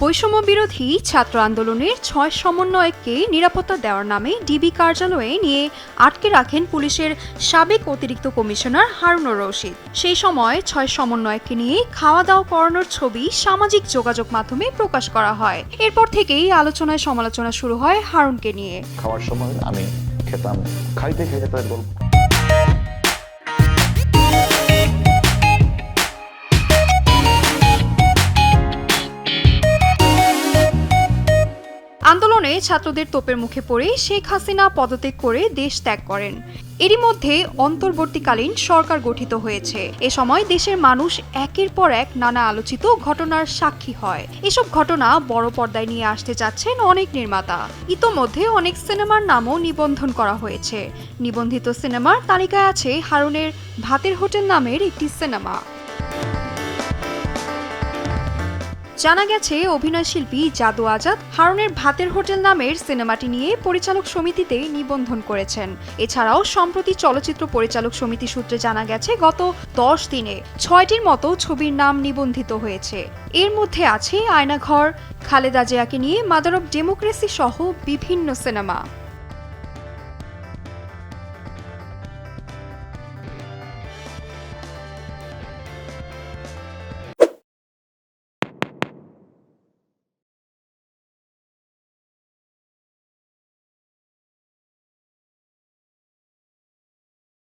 বৈষম্য বিরোধী ছাত্র আন্দোলনের ৬ সমন্বয়ককে নিরাপত্তা দেওয়ার নামে ডিবি কার্যালয়ে নিয়ে আটকে রাখেন পুলিশের সাবেক অতিরিক্ত কমিশনার হারুনুর রশিদ। সেই সময় ৬ সমন্বয়ককে নিয়ে খাওয়া দাওয়া করানোর ছবি সামাজিক যোগাযোগ মাধ্যমে প্রকাশ করা হয়। এরপর থেকেই আলোচনায় সমালোচনা শুরু হয় হারুনকে নিয়ে। খাওয়ার সময় আমি খেতাম, খাইতে খাইতে তাদের গল্প। আন্দোলনে ছাত্রদের তোপের মুখে পড়ে শেখ হাসিনা পদত্যাগ করে দেশ ত্যাগ করেন। এরই মধ্যে অন্তর্বর্তীকালীন সরকার গঠিত হয়েছে। এ সময় দেশের মানুষ একের পর এক নানা আলোচিত ঘটনার সাক্ষী হয়। এসব ঘটনা বড় পর্দায় নিয়ে আসতে যাচ্ছেন অনেক নির্মাতা। ইতোমধ্যে অনেক সিনেমার নামও নিবন্ধন করা হয়েছে। নিবন্ধিত সিনেমার তালিকায় আছে হারুনের ভাতের হোটেল নামের একটি সিনেমা। জানা গেছে অভিনয়শিল্পী জাদু আজাদ হারুনের ভাতের হোটেল নামের সিনেমাটি নিয়ে পরিচালক সমিতিতে নিবন্ধন করেছেন। এছাড়াও সম্প্রতি চলচ্চিত্র পরিচালক সমিতি সূত্রে জানা গেছে গত 10 দিনে 6টির মতো ছবির নাম নিবন্ধিত হয়েছে। এর মধ্যে আছে আয়নাঘর, খালেদা জিয়াকে নিয়ে মাদার অব ডেমোক্রেসি সহ বিভিন্ন সিনেমা।